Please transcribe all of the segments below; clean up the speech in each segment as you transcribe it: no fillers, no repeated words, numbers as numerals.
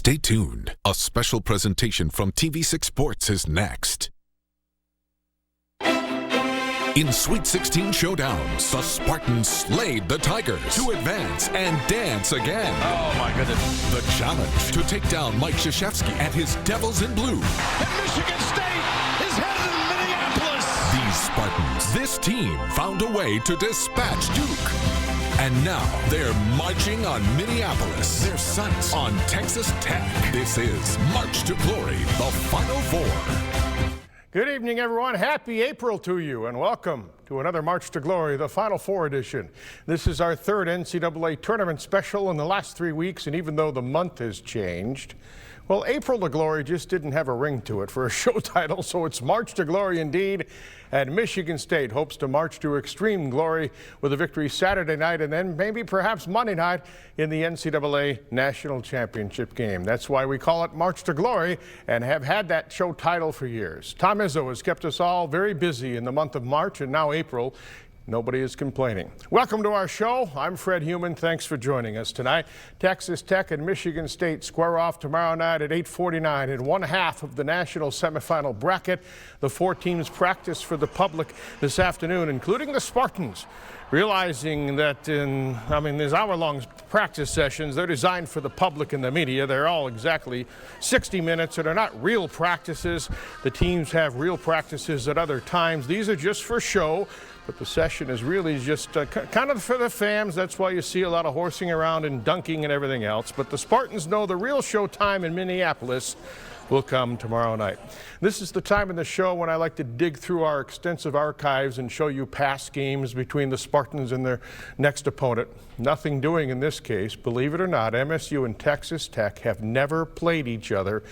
Stay tuned. A special presentation from TV6 Sports is next. In Sweet 16 showdowns, the Spartans slayed the Tigers to advance and dance again. Oh, my goodness. The challenge to take down Mike Krzyzewski and his Devils in Blue. And Michigan State is headed to Minneapolis. These Spartans, this team, found a way to dispatch Duke. And now they're marching on Minneapolis. Their sights on Texas Tech. This is March to Glory, the Final Four. Good evening, everyone. Happy April to you, and welcome to another March to Glory, the Final Four edition. This is our third NCAA tournament special in the last 3 weeks, and even though the month has changed, well, April to Glory just didn't have a ring to it for a show title, so it's March to Glory indeed. And Michigan State hopes to march to extreme glory with a victory Saturday night and then maybe perhaps Monday night in the NCAA National Championship game. That's why we call it March to Glory and have had that show title for years. Tom Izzo has kept us all very busy in the month of March and now April. Nobody is complaining. Welcome to our show. I'm Fred Heumann. Thanks for joining us tonight. Texas Tech and Michigan State square off tomorrow night at 8:49 in one half of the national semifinal bracket. The four teams practice for the public this afternoon, including the Spartans, realizing that these hour-long practice sessions, they're designed for the public and the media. They're all exactly 60 minutes, and they're not real practices. The teams have real practices at other times. These are just for show. But the session is really just kind of for the fans. That's why you see a lot of horsing around and dunking and everything else. But the Spartans know the real show time in Minneapolis will come tomorrow night. This is the time in the show when I like to dig through our extensive archives and show you past games between the Spartans and their next opponent. Nothing doing in this case. Believe it or not, MSU and Texas Tech have never played each other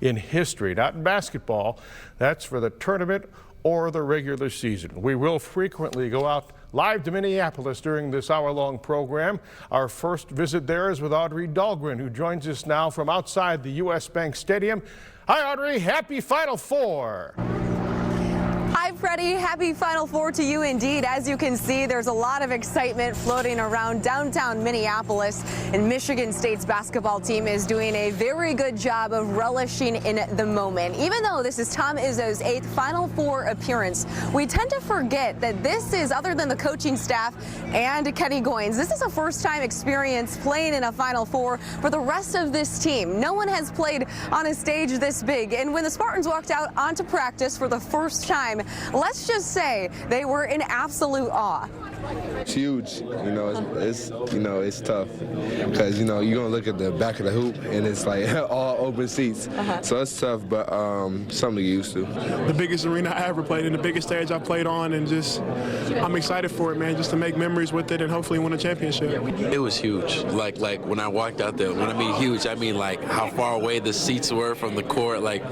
in history. Not in basketball. That's for the tournament or the regular season. We will frequently go out live to Minneapolis during this hour-long program. Our first visit there is with Audrey Dahlgren, who joins us now from outside the U.S. Bank Stadium. Hi, Audrey. Happy Final Four. Hi, Freddie. Happy Final Four to you indeed. As you can see, there's a lot of excitement floating around downtown Minneapolis, and Michigan State's basketball team is doing a very good job of relishing in the moment. Even though this is Tom Izzo's 8th Final Four appearance, we tend to forget that this is, other than the coaching staff and Kenny Goins, this is a first-time experience playing in a Final Four for the rest of this team. No one has played on a stage this big, and when the Spartans walked out onto practice for the first time, let's just say they were in absolute awe. It's huge. It's tough because you're gonna look at the back of the hoop and it's like all open seats. So it's tough, but something to get used to. The biggest arena I ever played in, the biggest stage I played on, and just I'm excited for it, man. Just to make memories with it and hopefully win a championship. It was huge. Like when I walked out there. When I mean huge, I mean like how far away the seats were from the court. Like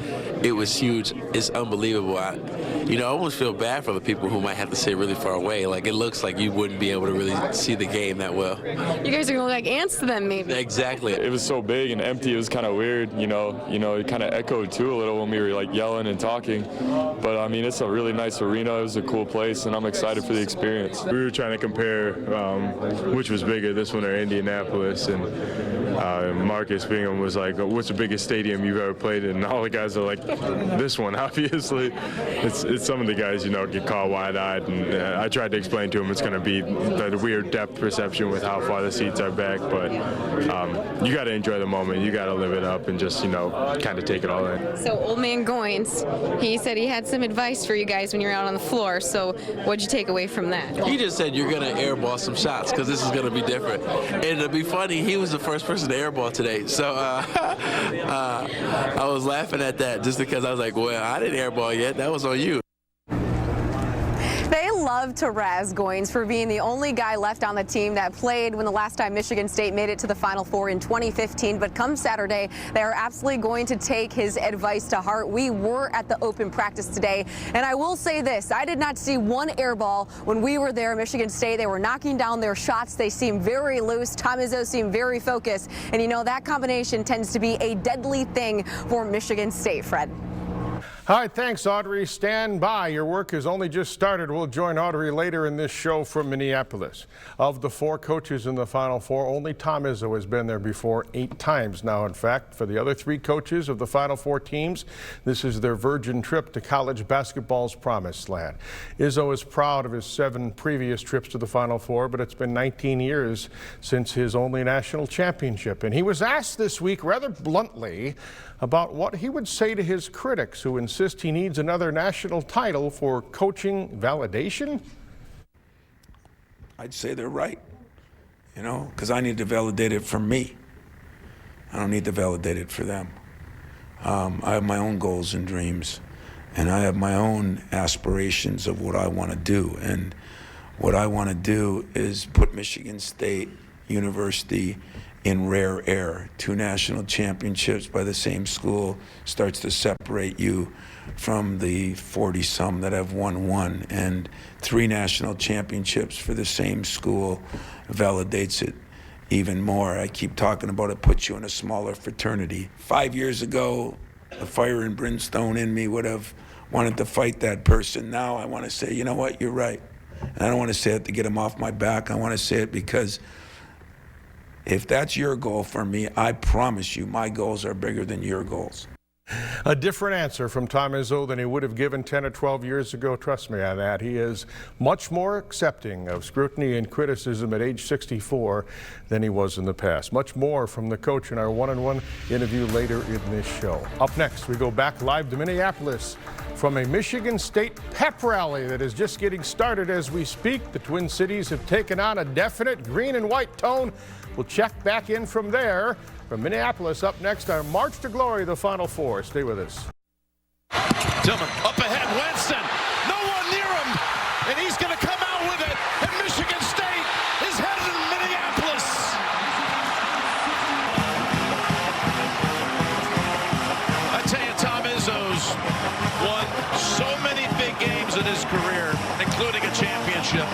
it was huge. It's unbelievable. I almost feel bad for the people who might have to sit really far away. Like it looks like you wouldn't be able to really see the game that well. You guys are going to look like ants to them, maybe. Exactly. It was so big and empty. It was kind of weird. It kind of echoed too a little when we were like yelling and talking. But I mean, it's a really nice arena. It was a cool place, and I'm excited for the experience. We were trying to compare which was bigger, this one or Indianapolis, and Marcus Bingham was like, "What's the biggest stadium you've ever played in?" And all the guys are like, "This one." Obviously, it's some of the guys get caught wide-eyed, and I tried to explain to them it's going to be the weird depth perception with how far the seats are back, but you got to enjoy the moment. You got to live it up and just kind of take it all in. So old man Goins, he said he had some advice for you guys when you're out on the floor. So what'd you take away from that? He just said you're going to airball some shots because this is going to be different. And to be funny, he was the first person to airball today. So I was laughing at that just because I was like, well, I didn't airball yet. That was on you. They love to razz Goins for being the only guy left on the team that played when the last time Michigan State made it to the Final Four in 2015. But come Saturday, they are absolutely going to take his advice to heart. We were at the open practice today, and I will say this. I did not see one air ball when we were there. Michigan State, they were knocking down their shots. They seemed very loose. Tom Izzo seemed very focused. And that combination tends to be a deadly thing for Michigan State, Fred. All right, thanks, Audrey. Stand by. Your work has only just started. We'll join Audrey later in this show from Minneapolis. Of the 4 coaches in the Final Four, only Tom Izzo has been there before 8 times now, in fact. For the other 3 coaches of the Final Four teams, this is their virgin trip to college basketball's promised land. Izzo is proud of his 7 previous trips to the Final Four, but it's been 19 years since his only national championship. And he was asked this week, rather bluntly, about what he would say to his critics who insist he needs another national title for coaching validation. I'd say they're right, you know, because I need to validate it for me. I don't need to validate it for them. I have my own goals and dreams, and I have my own aspirations of what I want to do. And what I want to do is put Michigan State University in rare air. 2 national championships by the same school starts to separate you from the 40-some that have won 1, and 3 national championships for the same school validates it even more. I keep talking about it puts you in a smaller fraternity. 5 years ago, the fire and brimstone in me would have wanted to fight that person. Now I want to say, you know what, you're right. And I don't want to say it to get him off my back. I want to say it because if that's your goal for me, I promise you my goals are bigger than your goals. A different answer from Tom Izzo than he would have given 10 or 12 years ago. Trust me on that. He is much more accepting of scrutiny and criticism at age 64 than he was in the past. Much more from the coach in our one-on-one interview later in this show. Up next, we go back live to Minneapolis from a Michigan State pep rally that is just getting started as we speak. The Twin Cities have taken on a definite green and white tone. We'll check back in from there. From Minneapolis, up next, our March to Glory, the Final Four. Stay with us. Tillman up ahead, Winston. No one near him, and he's going to come out with it. And Michigan State is headed to Minneapolis. I tell you, Tom Izzo's won so many big games in his career, including a championship.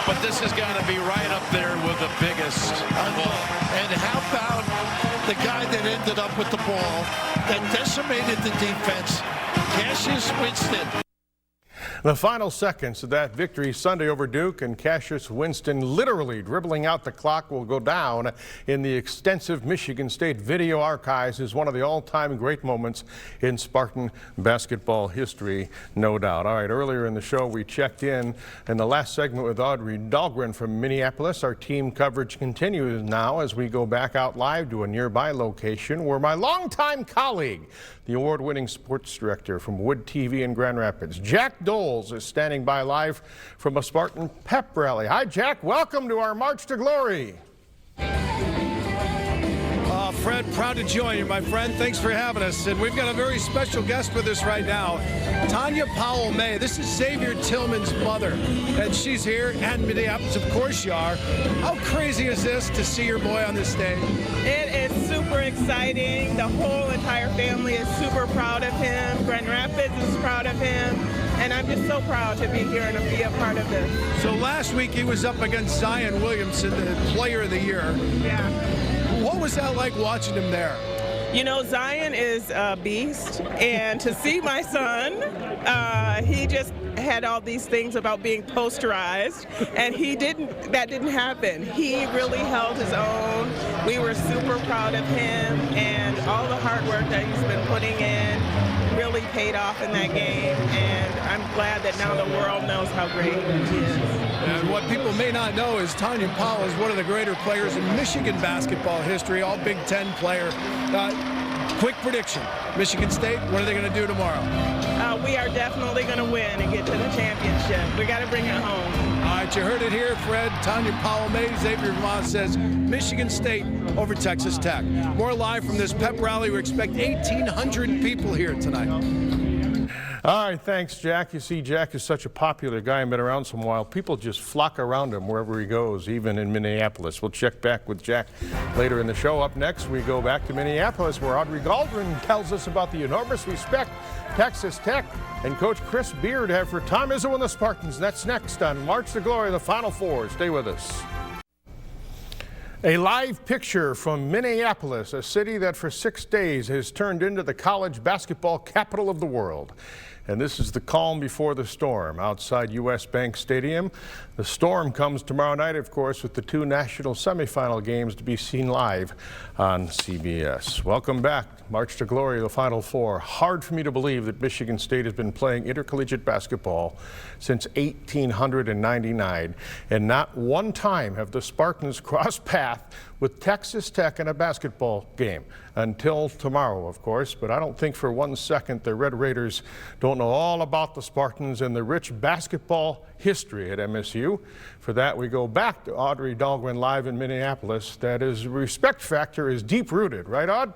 But this has got to be right up there with the biggest of all. And how about the guy that ended up with the ball that decimated the defense, Cassius Winston? The final seconds of that victory Sunday over Duke, and Cassius Winston literally dribbling out the clock, will go down in the extensive Michigan State video archives as one of the all-time great moments in Spartan basketball history, no doubt. All right, earlier in the show we checked in the last segment with Audrey Dahlgren from Minneapolis. Our team coverage continues now as we go back out live to a nearby location where my longtime colleague, the award-winning sports director from Wood TV in Grand Rapids, Jack Doles, is standing by live from a Spartan pep rally. Hi, Jack. Welcome to our March to Glory. Fred, proud to join you, my friend. Thanks for having us. And we've got a very special guest with us right now, Tanya Powell-May. This is Xavier Tillman's mother, and she's here, and Minneapolis, of course you are. How crazy is this to see your boy on this stage? It is super exciting. The whole entire family is super proud of him. Grand Rapids is proud of him. And I'm just so proud to be here and to be a part of this. So last week he was up against Zion Williamson, the Player of the Year. Yeah. What was that like watching him there? You know, Zion is a beast, and to see my son, he just had all these things about being posterized, and that didn't happen. He really held his own. We were super proud of him, and all the hard work that he's been putting in really paid off in that game, and I'm glad that now the world knows how great he is. And what people may not know is Tanya Powell is one of the greater players in Michigan basketball history, all Big Ten player. Quick prediction, Michigan State, what are they going to do tomorrow? We are definitely going to win and get to the championship. We got to bring it home. All right, you heard it here, Fred. Tanya Powell-May, Xavier Vermont says Michigan State over Texas Tech. More live from this pep rally. We expect 1,800 people here tonight. All right, thanks, Jack. You see, Jack is such a popular guy. I've been around some while. People just flock around him wherever he goes, even in Minneapolis. We'll check back with Jack later in the show. Up next, we go back to Minneapolis, where Audrey Dahlgren tells us about the enormous respect Texas Tech and Coach Chris Beard have for Tom Izzo and the Spartans. That's next on March to Glory, the Final Four. Stay with us. A live picture from Minneapolis, a city that for 6 days has turned into the college basketball capital of the world. And this is the calm before the storm outside U.S. Bank Stadium. The storm comes tomorrow night, of course, with the 2 national semifinal games to be seen live on CBS. Welcome back. March to Glory, the Final Four. Hard for me to believe that Michigan State has been playing intercollegiate basketball since 1899, and not one time have the Spartans crossed paths with Texas Tech in a basketball game. Until tomorrow, of course, but I don't think for 1 second the Red Raiders don't know all about the Spartans and the rich basketball history at MSU. For that, we go back to Audrey Dahlgren live in Minneapolis. That is, respect factor is deep-rooted, right, Aud?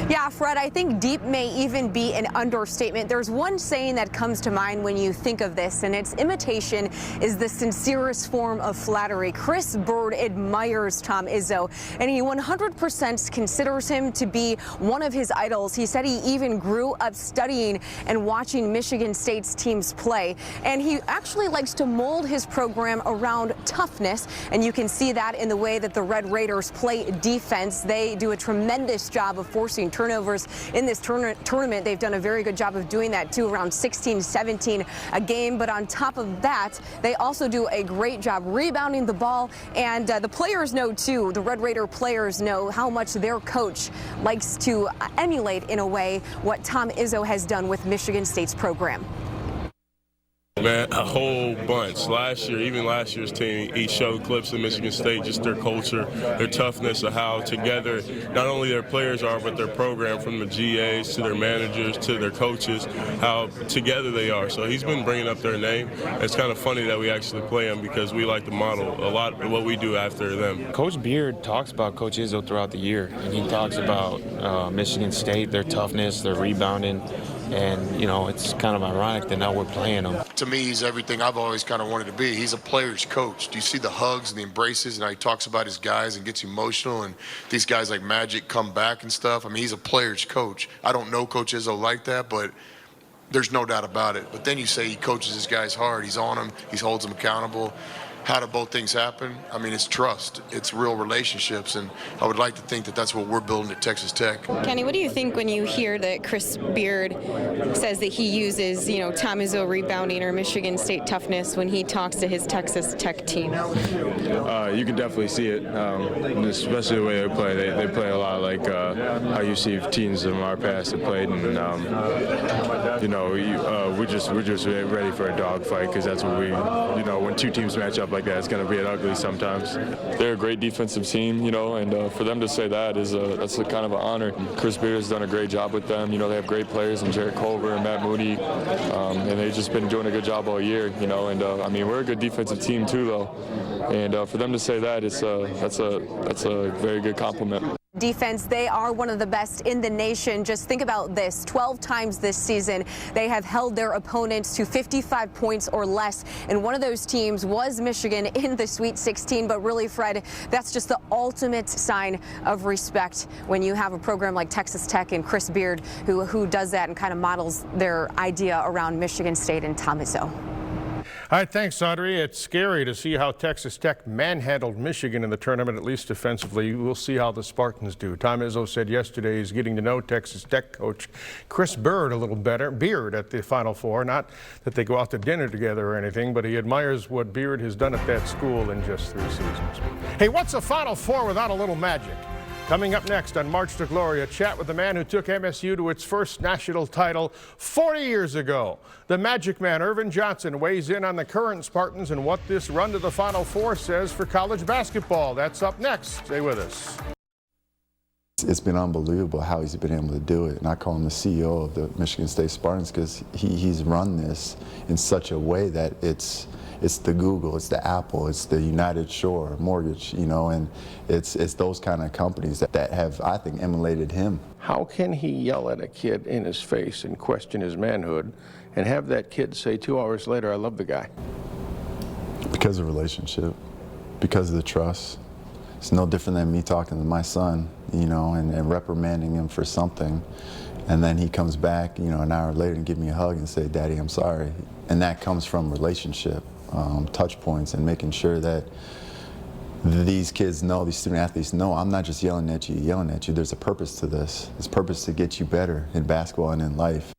Yeah, Fred, I think deep may even be an understatement. There's one saying that comes to mind when you think of this, and it's imitation is the sincerest form of flattery. Chris Bird admires Tom Izzo, and he 100% considers him to be one of his idols. He said he even grew up studying and watching Michigan State's teams play, and he actually likes to mold his program around toughness, and you can see that in the way that the Red Raiders play defense. They do a tremendous job of forcing turnovers in this tournament. They've done a very good job of doing that too, around 16, 17 a game. But on top of that, they also do a great job rebounding the ball. And the players know too, the Red Raider players know how much their coach likes to emulate in a way what Tom Izzo has done with Michigan State's program. Man, a whole bunch. Even last year's team, each showed clips of Michigan State, just their culture, their toughness, of how together not only their players are, but their program, from the GAs to their managers to their coaches, how together they are. So he's been bringing up their name. It's kind of funny that we actually play them because we like to model a lot of what we do after them. Coach Beard talks about Coach Izzo throughout the year, and he talks about Michigan State, their toughness, their rebounding. And, you know, it's kind of ironic that now we're playing him. To me, he's everything I've always kind of wanted to be. He's a player's coach. Do you see the hugs and the embraces and how he talks about his guys and gets emotional, and these guys like Magic come back and stuff? I mean, he's a player's coach. I don't know Coach Izzo like that, but there's no doubt about it. But then you say he coaches his guys hard. He's on them. He holds them accountable. How do both things happen? I mean, it's trust. It's real relationships, and I would like to think that that's what we're building at Texas Tech. Kenny, what do you think when you hear that Chris Beard says that he uses, Tom Izzo rebounding or Michigan State toughness when he talks to his Texas Tech team? You can definitely see it, especially the way they play. They play a lot like how you see teams from our past have played, and we're just ready for a dogfight because that's what when two teams match up like that, it's going to be ugly sometimes. They're a great defensive team, and for them to say that that's a kind of an honor. Chris Beard has done a great job with them. They have great players in Jarrett Culver and Matt Moody, and they've just been doing a good job all year, and we're a good defensive team too, though. And for them to say that, that's a very good compliment. Defense, they are one of the best in the nation. Just think about this. 12 times this season, they have held their opponents to 55 points or less. And one of those teams was Michigan in the Sweet 16. But really, Fred, that's just the ultimate sign of respect when you have a program like Texas Tech and Chris Beard who does that and kind of models their idea around Michigan State and Tom Izzo. All right, thanks, Audrey. It's scary to see how Texas Tech manhandled Michigan in the tournament, at least defensively. We'll see how the Spartans do. Tom Izzo said yesterday he's getting to know Texas Tech coach Chris Bird a little better. Beard at the Final Four. Not that they go out to dinner together or anything, but he admires what Beard has done at that school in just 3 seasons. Hey, what's a Final Four without a little magic? Coming up next on March to Glory, a chat with the man who took MSU to its first national title 40 years ago. The Magic Man, Irvin Johnson, weighs in on the current Spartans and what this run to the Final Four says for college basketball. That's up next. Stay with us. It's been unbelievable how he's been able to do it. And I call him the CEO of the Michigan State Spartans because he's run this in such a way that it's the Google, it's the Apple, it's the United Shore Mortgage, and it's those kind of companies that have, I think, emulated him. How can he yell at a kid in his face and question his manhood and have that kid say 2 hours later, I love the guy? Because of relationship, because of the trust. It's no different than me talking to my son, and reprimanding him for something. And then he comes back, an hour later and give me a hug and say, Daddy, I'm sorry. And that comes from relationship, touch points, and making sure that these kids know, these student athletes know, I'm not just yelling at you. There's a purpose to this. There's purpose to get you better in basketball and in life.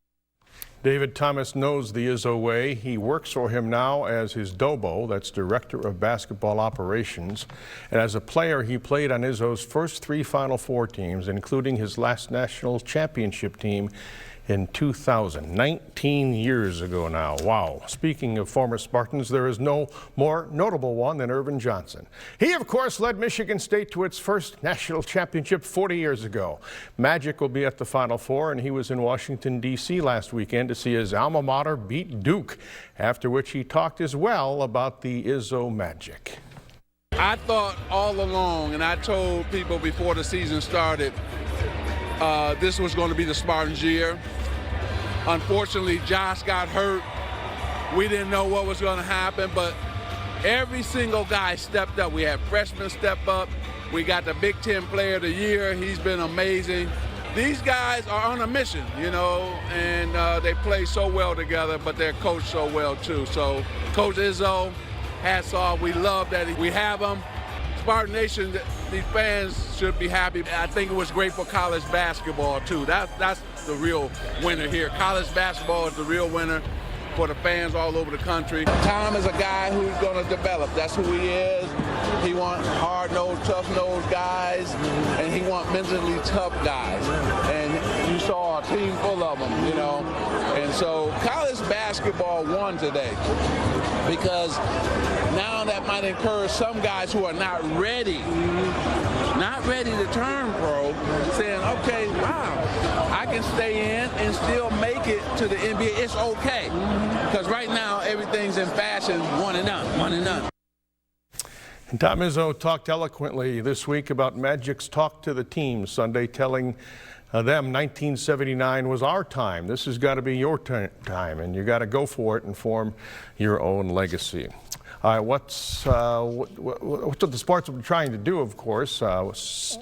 David Thomas knows the Izzo way. He works for him now as his DOBO, that's Director of Basketball Operations. And as a player, he played on Izzo's first 3 Final Four teams, including his last national championship team in 2000, 19 years ago now. Wow. Speaking of former Spartans, there is no more notable one than Irvin Johnson. He, of course, led Michigan State to its first national championship 40 years ago. Magic will be at the Final Four, and he was in Washington, D.C. last weekend to see his alma mater beat Duke, after which he talked as well about the Izzo Magic. I thought all along, and I told people before the season started, this was going to be the Spartans' year. Unfortunately, Josh got hurt. We didn't know what was going to happen, but every single guy stepped up. We had freshmen step up. We got the Big Ten Player of the Year. He's been amazing. These guys are on a mission, you know, and they play so well together, but they're coached so well, too. So, Coach Izzo, hats off. We love that we have him. Spartan Nation, these fans should be happy. I think it was great for college basketball, too. That's the real winner here. College basketball is the real winner for the fans all over the country. Tom is a guy who's going to develop. That's who he is. He wants hard-nosed, tough-nosed guys, and he wants mentally tough guys. And you saw a team full of them, you know. And so college basketball won today because now that might encourage some guys who are not ready to turn pro, saying, okay, wow, I can stay in and still make it to the NBA. It's okay. Because right now, everything's in fashion, one and done. And Tom Izzo talked eloquently this week about Magic's talk to the team Sunday, telling them 1979 was our time. This has got to be your time, and you got to go for it and form your own legacy. What the Spartans will be trying to do, of course,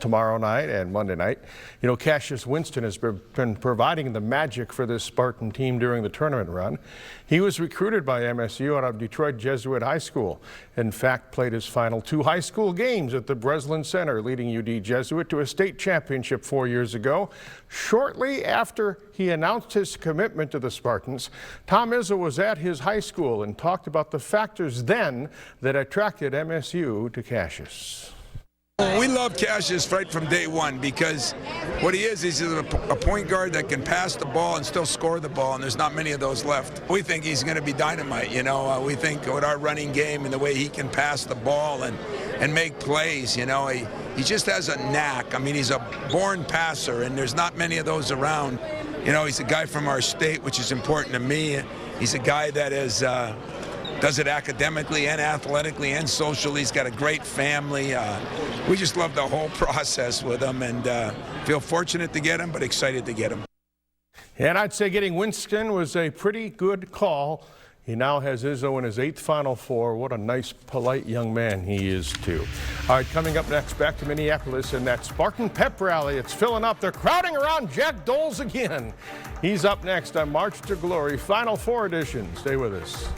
tomorrow night and Monday night. You know, Cassius Winston has been providing the magic for this Spartan team during the tournament run. He was recruited by MSU out of Detroit Jesuit High School. In fact, played his final 2 high school games at the Breslin Center, leading UD Jesuit to a state championship 4 years ago. Shortly after he announced his commitment to the Spartans, Tom Izzo was at his high school and talked about the factors then that attracted MSU to Cassius. We love Cassius right from day one because what he is, he's a point guard that can pass the ball and still score the ball, and there's not many of those left. We think he's going to be dynamite, you know. We think with our running game and the way he can pass the ball and make plays, you know, he just has a knack. I mean, he's a born passer, and there's not many of those around. You know, he's a guy from our state, which is important to me. He's a guy that is does it academically and athletically and socially. He's got a great family. We just love the whole process with him and feel fortunate to get him, but excited to get him. And I'd say getting Winston was a pretty good call. He now has Izzo in his 8th Final Four. What a nice, polite young man he is, too. All right, coming up next, back to Minneapolis and that Spartan pep rally. It's filling up. They're crowding around Jack Doles again. He's up next on March to Glory, Final Four edition. Stay with us.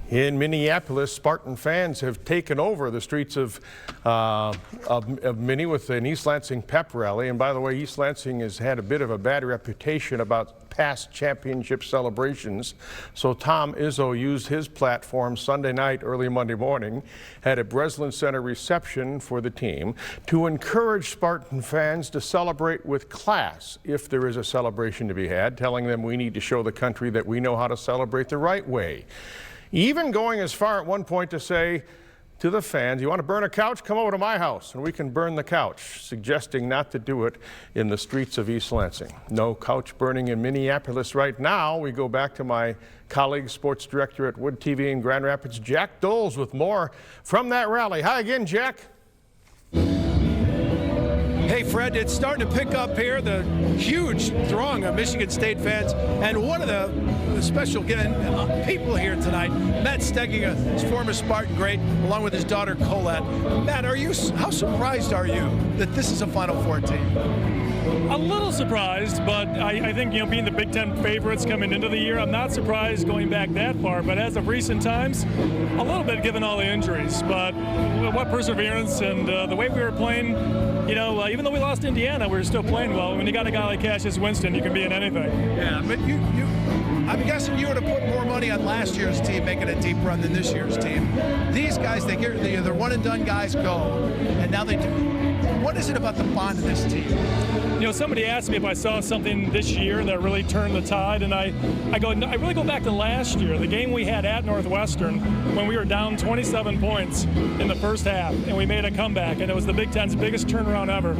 In Minneapolis, Spartan fans have taken over the streets of Minnie with an East Lansing pep rally. And by the way, East Lansing has had a bit of a bad reputation about past championship celebrations. So Tom Izzo used his platform Sunday night, early Monday morning, had a Breslin Center reception for the team to encourage Spartan fans to celebrate with class if there is a celebration to be had, telling them we need to show the country that we know how to celebrate the right way. Even going as far at one point to say to the fans, you want to burn a couch? Come over to my house and we can burn the couch, suggesting not to do it in the streets of East Lansing. No couch burning in Minneapolis right now. We go back to my colleague, sports director at Wood TV in Grand Rapids, Jack Doles, with more from that rally. Hi again, Jack. Hey, Fred, it's starting to pick up here, the huge throng of Michigan State fans. And one of the special people here tonight. Matt Stegginga, his former Spartan great, along with his daughter Colette. Matt, how surprised are you that this is a Final Four team? A little surprised, but I think, being the Big Ten favorites coming into the year, I'm not surprised going back that far. But as of recent times, a little bit given all the injuries. But what perseverance and the way we were playing, even though we lost Indiana, we were still playing well. When you got a guy like Cassius Winston, you can be in anything. Yeah, but I'm guessing you would have put more money on last year's team making a deep run than this year's team. These guys, they're one-and-done guys go, and now they do. What is it about the bond of this team? Somebody asked me if I saw something this year that really turned the tide, and I really go back to last year, the game we had at Northwestern when we were down 27 points in the first half, and we made a comeback, and it was the Big Ten's biggest turnaround ever.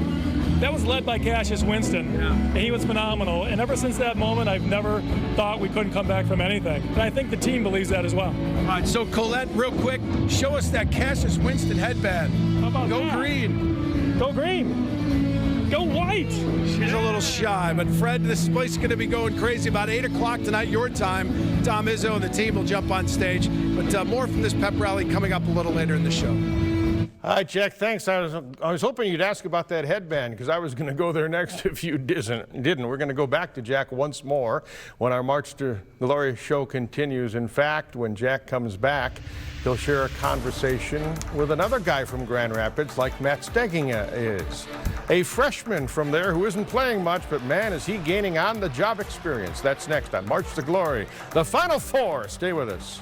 That was led by Cassius Winston, and he was phenomenal. And ever since that moment, I've never thought we couldn't come back from anything. And I think the team believes that as well. All right, so Colette, real quick, show us that Cassius Winston headband. How about Go that? green. Go green. Go white. She's a little shy, but Fred, this place is going to be going crazy. About 8 o'clock tonight, your time. Tom Izzo and the team will jump on stage. But more from this pep rally coming up a little later in the show. All right, Jack, thanks. I was hoping you'd ask about that headband because I was going to go there next if you didn't. We're going to go back to Jack once more when our March to Glory show continues. In fact, when Jack comes back, he'll share a conversation with another guy from Grand Rapids like Matt Stegginga is. A freshman from there who isn't playing much, but man, is he gaining on-the-job experience. That's next on March to Glory, the Final Four. Stay with us.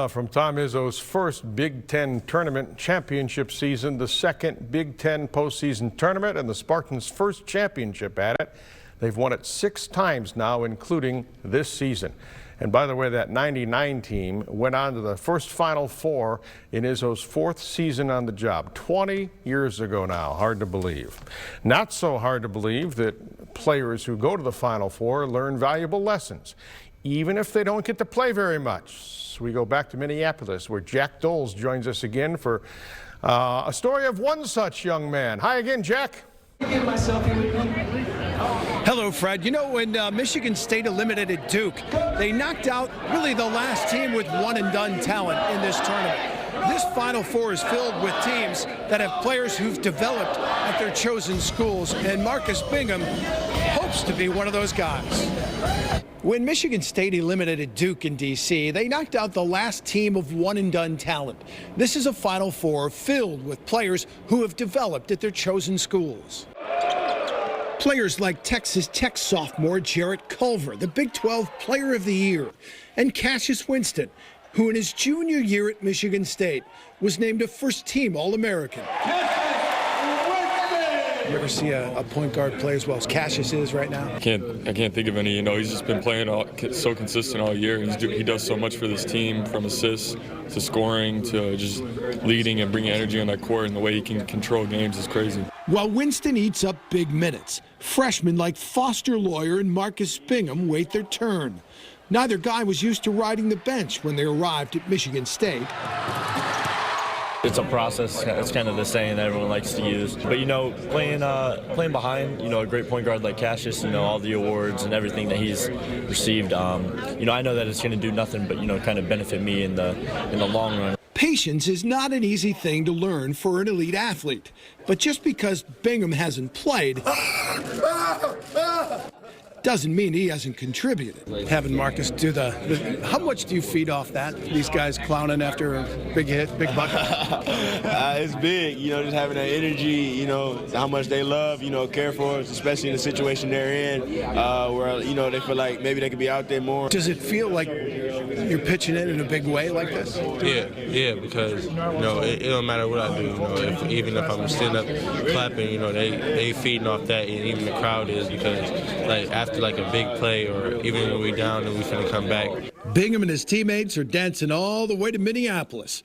From Tom Izzo's first Big Ten tournament championship season, the second Big Ten postseason tournament, and the Spartans' first championship at it. They've won it 6 times now, including this season. And by the way, that 99 team went on to the first Final Four in Izzo's 4th season on the job, 20 years ago now. Hard to believe. Not so hard to believe that players who go to the Final Four learn valuable lessons, even if they don't get to play very much. So we go back to Minneapolis, where Jack Doles joins us again for a story of one such young man. Hi again, Jack. Hello, Fred. When Michigan State eliminated Duke, they knocked out really the last team with one-and-done talent in this tournament. This Final Four is filled with teams that have players who've developed at their chosen schools, and Marcus Bingham hopes to be one of those guys. When Michigan State eliminated Duke in D.C., they knocked out the last team of one-and-done talent. This is a Final Four filled with players who have developed at their chosen schools. Players like Texas Tech sophomore Jarrett Culver, the Big 12 Player of the Year, and Cassius Winston, who in his junior year at Michigan State was named a first-team All-American. You ever see a point guard play as well as Cassius is right now? I can't think of any. He's just been playing so consistent all year. He does so much for this team, from assists to scoring to just leading and bringing energy on that court, and the way he can control games is crazy. While Winston eats up big minutes, freshmen like Foster Loyer and Marcus Bingham wait their turn. Neither guy was used to riding the bench when they arrived at Michigan State. It's a process. It's kind of the saying that everyone likes to use. But, playing behind, a great point guard like Cassius, all the awards and everything that he's received, I know that it's going to do nothing but, kind of benefit me in the long run. Patience is not an easy thing to learn for an elite athlete. But just because Bingham hasn't played doesn't mean he hasn't contributed. Having Marcus do how much do you feed off that? These guys clowning after a big hit, big bucket? It's big, just having that energy, how much they love, care for us, especially in the situation they're in, where, they feel like maybe they could be out there more. Does it feel like you're pitching in a big way like this? Yeah, because, it don't matter what I do, even if I'm standing up clapping, they feeding off that, and even the crowd is, because, after, a big play, or even when we down and we finna come back. Bingham and his teammates are dancing all the way to Minneapolis.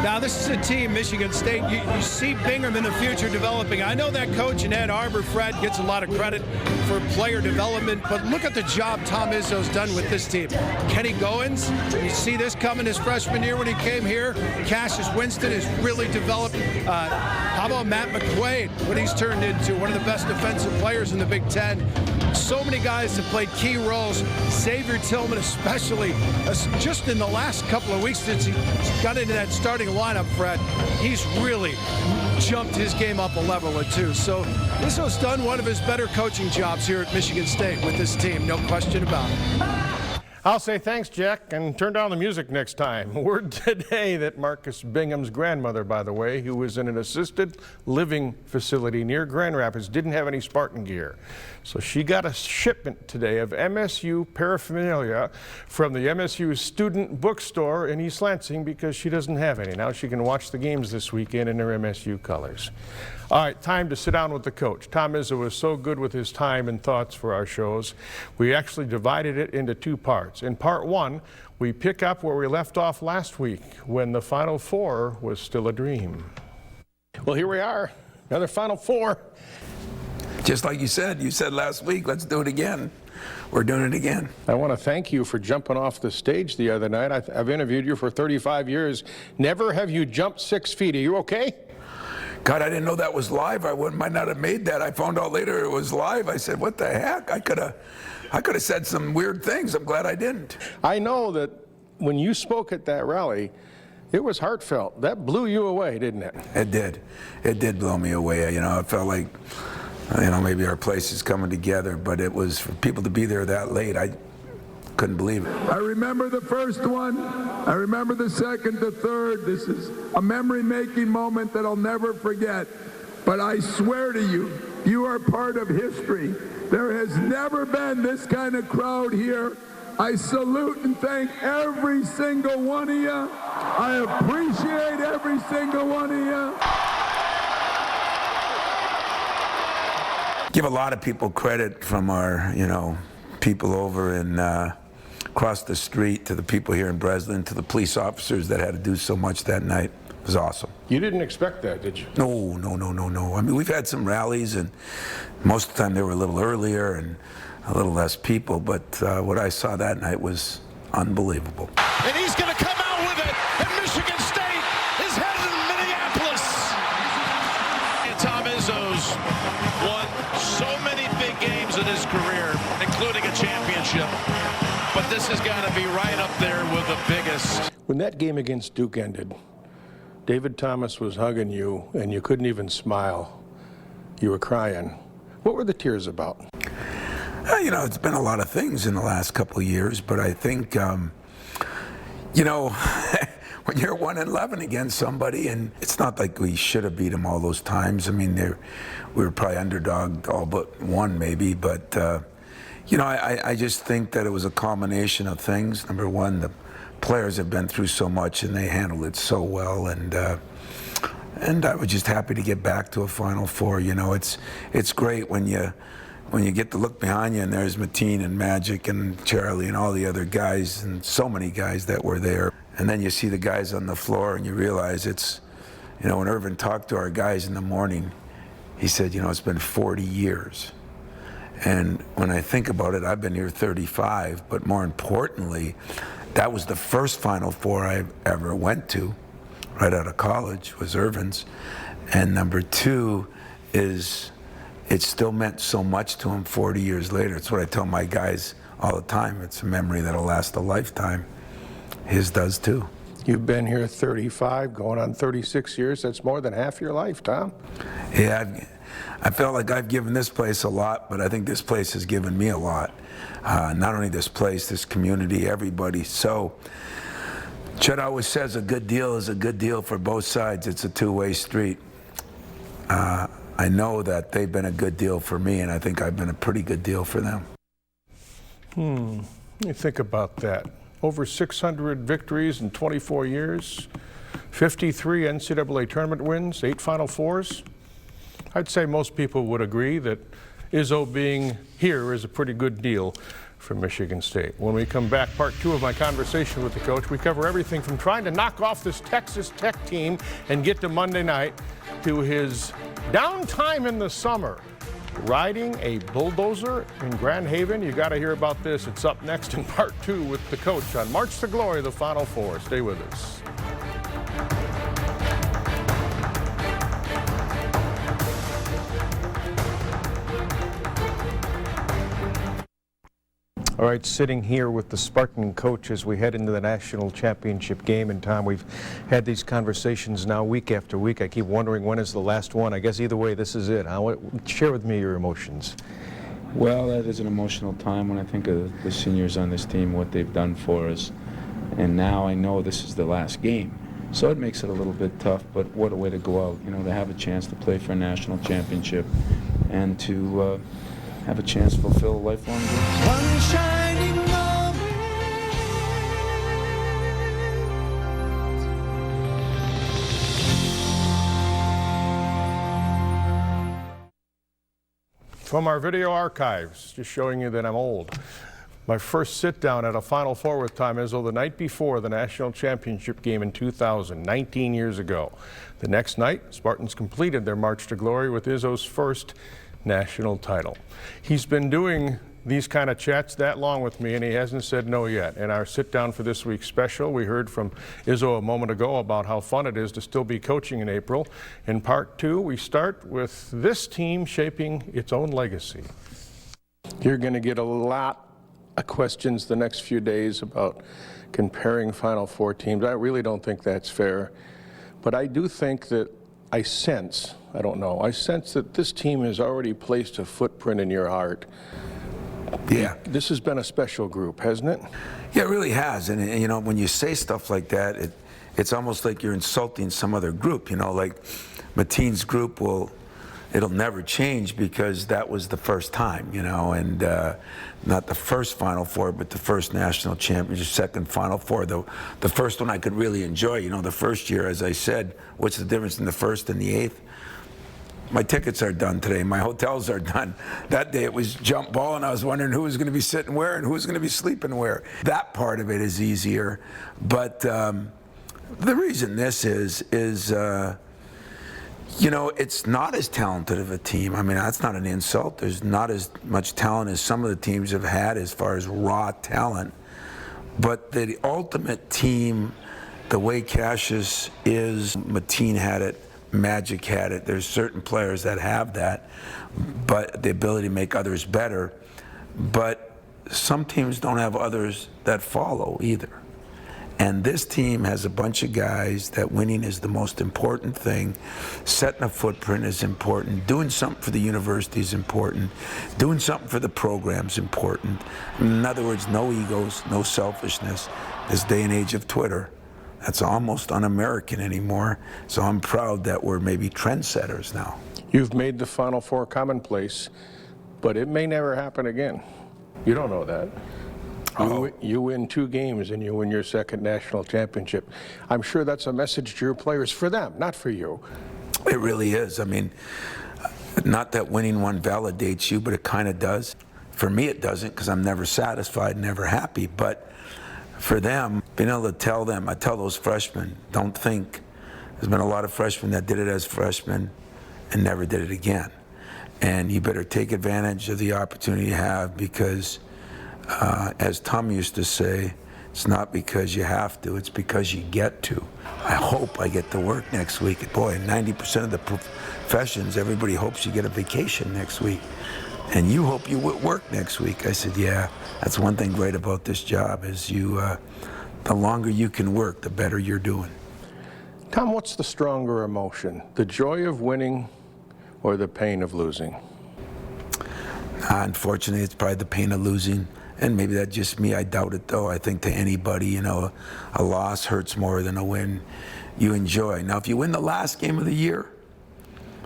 Now, this is a team, Michigan State, you see Bingham in the future developing. I know that coach in Ed Arbor, Fred, gets a lot of credit for player development, but look at the job Tom Izzo's done with this team. Kenny Goins, you see this coming his freshman year when he came here. Cassius Winston has really developed. How about Matt McQuaid, what he's turned into, one of the best defensive players in the Big Ten. So many guys have played key roles. Xavier Tillman especially, just in the last couple of weeks since he got into that starting lineup, Fred, he's really jumped his game up a level or two. So Izzo's done one of his better coaching jobs here at Michigan State with this team, no question about it. I'll say thanks, Jack, and turn down the music next time. Word today that Marcus Bingham's grandmother, by the way, who was in an assisted living facility near Grand Rapids, didn't have any Spartan gear. So she got a shipment today of MSU paraphernalia from the MSU student bookstore in East Lansing because she doesn't have any. Now she can watch the games this weekend in her MSU colors. All right, time to sit down with the coach. Tom Izzo was so good with his time and thoughts for our shows. We actually divided it into two parts. In part one, we pick up where we left off last week when the Final Four was still a dream. Well, here we are, another Final Four. Just like you said last week, let's do it again. We're doing it again. I want to thank you for jumping off the stage the other night. I've interviewed you for 35 years. Never have you jumped 6 feet. Are you okay? God, I didn't know that was live. I might not have made that. I found out later it was live. I said, what the heck? I could have said some weird things. I'm glad I didn't. I know that when you spoke at that rally, it was heartfelt. That blew you away, didn't it? It did. It did blow me away. I felt like, maybe our place is coming together, but it was for people to be there that late. I couldn't believe it. I remember the first one. I remember the second, the third. This is a memory-making moment that I'll never forget. But I swear to you, you are part of history. There has never been this kind of crowd here. I salute and thank every single one of you. I appreciate every single one of you. Give a lot of people credit from our, people over in across the street to the people here in Breslin, to the police officers that had to do so much that night. It was awesome. You didn't expect that, did you? No. I mean, we've had some rallies, and most of the time they were a little earlier and a little less people, but what I saw that night was unbelievable. And he's going to come out with it, and Michigan State is headed to Minneapolis. And Tom Izzo's won so many big games in his career, including a championship. But this has got to be right up there with the biggest. When that game against Duke ended, David Thomas was hugging you, and you couldn't even smile. You were crying. What were the tears about? It's been a lot of things in the last couple of years, but I think, when you're 1-11 against somebody, and it's not like we should have beat them all those times. I mean, we were probably underdog all but one maybe, but I just think that it was a combination of things. Number one, the players have been through so much and they handled it so well, and I was just happy to get back to a Final Four. It's great when you get to look behind you and there's Mateen and Magic and Charlie and all the other guys and so many guys that were there. And then you see the guys on the floor and you realize it's, when Irvin talked to our guys in the morning, he said, it's been 40 years. And when I think about it, I've been here 35, but more importantly, that was the first Final Four I ever went to, right out of college, was Irvin's. And number two is, it still meant so much to him 40 years later. It's what I tell my guys all the time. It's a memory that'll last a lifetime. His does too. You've been here 35, going on 36 years. That's more than half your life, Tom. Yeah, I felt like I've given this place a lot, but I think this place has given me a lot. Not only this place, this community, everybody. So, Chet always says a good deal is a good deal for both sides. It's a two-way street. I know that they've been a good deal for me, and I think I've been a pretty good deal for them. Let me think about that. Over 600 victories in 24 years, 53 NCAA tournament wins, 8 Final Fours. I'd say most people would agree that Izzo being here is a pretty good deal for Michigan State. When we come back, part 2 of my conversation with the coach, we cover everything from trying to knock off this Texas Tech team and get to Monday night to his downtime in the summer, riding a bulldozer in Grand Haven. You got to hear about this. It's up next in part 2 with the coach on March to Glory, the Final Four. Stay with us. All right, sitting here with the Spartan coach as we head into the national championship game. And Tom, we've had these conversations now week after week. I keep wondering when is the last one. I guess either way, this is it. Share with me your emotions. Well, that is an emotional time when I think of the seniors on this team, what they've done for us. And now I know this is the last game. So it makes it a little bit tough, but what a way to go out, you know, to have a chance to play for a national championship and to have a chance to fulfill a lifelong dream. One shining moment. From our video archives, just showing you that I'm old. My first sit down at a Final Four with Tom Izzo the night before the national championship game in 2000, 19 years ago. The next night, Spartans completed their march to glory with Izzo's first national title. He's been doing these kind of chats that long with me, and he hasn't said no yet. In our sit down for this week's special, we heard from Izzo a moment ago about how fun it is to still be coaching in April. In part 2, we start with this team shaping its own legacy. You're going to get a lot of questions the next few days about comparing Final Four teams. I really don't think that's fair, but I do think that I sense that this team has already placed a footprint in your heart. Yeah. This has been a special group, hasn't it? Yeah, it really has. And you know, when you say stuff like that, it's almost like you're insulting some other group. You know, like Mateen's group it'll never change because that was the first time, you know, and not the first Final Four, but the first national championship, second Final Four. The first one I could really enjoy, you know, the first year, as I said, what's the difference in the first and the eighth? My tickets are done today. My hotels are done. That day it was jump ball, and I was wondering who was going to be sitting where and who was going to be sleeping where. That part of it is easier. But the reason this is you know, it's not as talented of a team. I mean, that's not an insult. There's not as much talent as some of the teams have had as far as raw talent. But the ultimate team, the way Cassius is, Mateen had it, Magic had it. There's certain players that have that, but the ability to make others better. But some teams don't have others that follow either. And this team has a bunch of guys that winning is the most important thing. Setting a footprint is important. Doing something for the university is important. Doing something for the program is important. In other words, no egos, no selfishness. This day and age of Twitter, that's almost un-American anymore. So I'm proud that we're maybe trendsetters now. You've made the Final Four commonplace, but it may never happen again. You don't know that. You win 2 games and you win your second national championship. I'm sure that's a message to your players, for them, not for you. It really is. I mean, not that winning one validates you, but it kind of does. For me, it doesn't, because I'm never satisfied, never happy. But for them, being able to tell them, I tell those freshmen, don't think. There's been a lot of freshmen that did it as freshmen and never did it again. And you better take advantage of the opportunity you have, because as Tom used to say, it's not because you have to, it's because you get to. I hope I get to work next week. Boy, 90% of the professions, everybody hopes you get a vacation next week. And you hope you work next week. I said, yeah, that's one thing great about this job, is you the longer you can work, the better you're doing. Tom, what's the stronger emotion, the joy of winning or the pain of losing? Unfortunately, it's probably the pain of losing. And maybe that's just me. I doubt it, though. I think to anybody, you know, a loss hurts more than a win you enjoy. Now, if you win the last game of the year,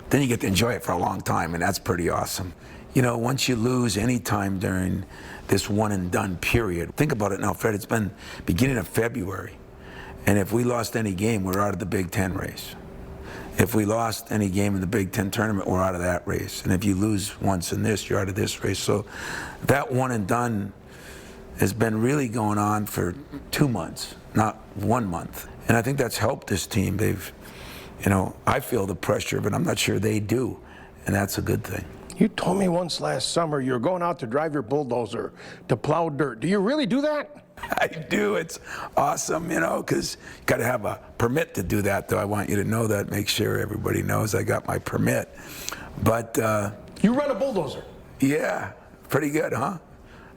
then you get to enjoy it for a long time, and that's pretty awesome. You know, once you lose any time during this one-and-done period, think about it now, Fred, it's been beginning of February, and if we lost any game, we're out of the Big Ten race. If we lost any game in the Big Ten tournament, we're out of that race. And if you lose once in this, you're out of this race. So that one-and-done has been really going on for 2 months, not 1 month. And I think that's helped this team. They've, you know, I feel the pressure, but I'm not sure they do. And that's a good thing. You told me once last summer you were going out to drive your bulldozer to plow dirt. Do you really do that? I do. It's awesome, you know, because you got to have a permit to do that, though. I want you to know that. Make sure everybody knows I got my permit. But you run a bulldozer? Yeah, pretty good, huh?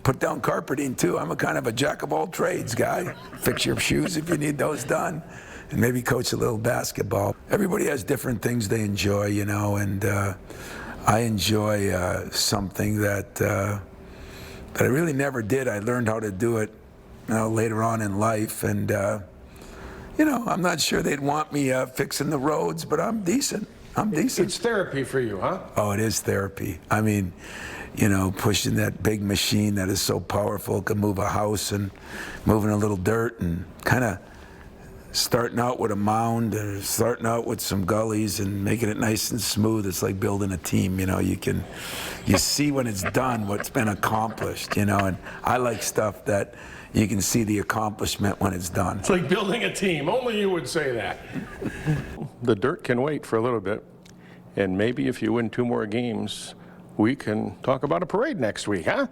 Put down carpeting, too. I'm a kind of a jack-of-all-trades guy. Fix your shoes if you need those done, and maybe coach a little basketball. Everybody has different things they enjoy, you know, and I enjoy something that I really never did. I learned how to do it, you know, later on in life, and you know, I'm not sure they'd want me fixing the roads, but I'm decent. I'm decent. It's therapy for you, huh? Oh, it is therapy. I mean, you know, pushing that big machine that is so powerful, can move a house, and moving a little dirt, and kind of starting out with a mound, or starting out with some gullies, and making it nice and smooth. It's like building a team, you know. You see when it's done, what's been accomplished, you know, and I like stuff that you can see the accomplishment when it's done. It's like building a team. Only you would say that. The dirt can wait for a little bit, and maybe if you win 2 more games, we can talk about a parade next week, huh?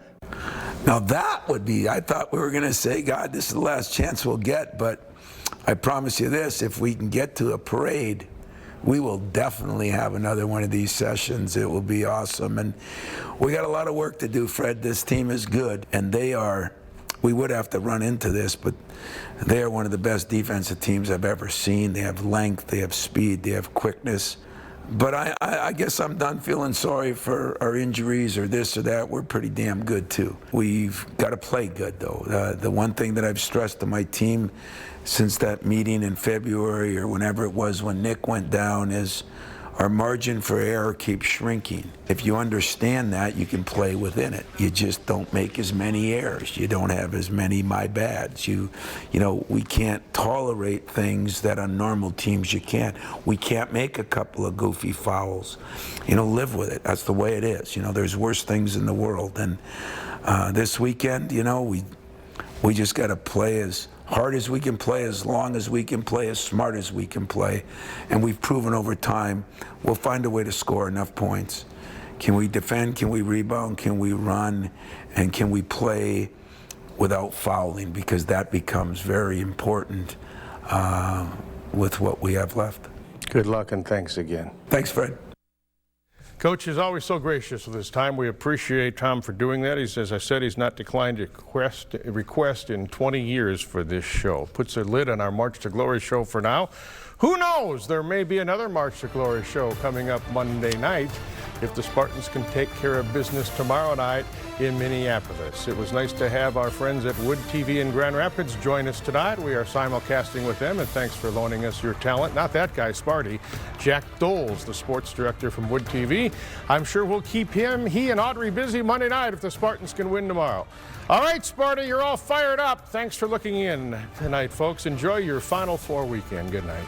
Now that would be, I thought we were going to say, God, this is the last chance we'll get, but I promise you this, if we can get to a parade, we will definitely have another one of these sessions. It will be awesome, and we got a lot of work to do, Fred. This team is good, and they are, we would have to run into this, but they are one of the best defensive teams I've ever seen. They have length, they have speed, they have quickness. But I guess I'm done feeling sorry for our injuries or this or that. We're pretty damn good, too. We've got to play good, though. The one thing that I've stressed to my team since that meeting in February or whenever it was when Nick went down is our margin for error keeps shrinking. If you understand that, you can play within it. You just don't make as many errors. You don't have as many my bads. You know, we can't tolerate things that on normal teams you can't. We can't make a couple of goofy fouls. You know, live with it. That's the way it is. You know, there's worse things in the world. And this weekend, you know, we just got to play as hard as we can play, as long as we can play, as smart as we can play. And we've proven over time we'll find a way to score enough points. Can we defend? Can we rebound? Can we run? And can we play without fouling? Because that becomes very important with what we have left. Good luck and thanks again. Thanks, Fred. Coach is always so gracious with his time. We appreciate Tom for doing that. As I said, he's not declined a request in 20 years for this show. Puts a lid on our March to Glory show for now. Who knows? There may be another March to Glory show coming up Monday night if the Spartans can take care of business tomorrow night in Minneapolis. It was nice to have our friends at Wood TV in Grand Rapids join us tonight. We are simulcasting with them, and thanks for loaning us your talent. Not that guy, Sparty. Jack Doles, the sports director from Wood TV. I'm sure we'll keep he and Audrey busy Monday night if the Spartans can win tomorrow. All right, Sparty, you're all fired up. Thanks for looking in tonight, folks. Enjoy your Final Four weekend. Good night.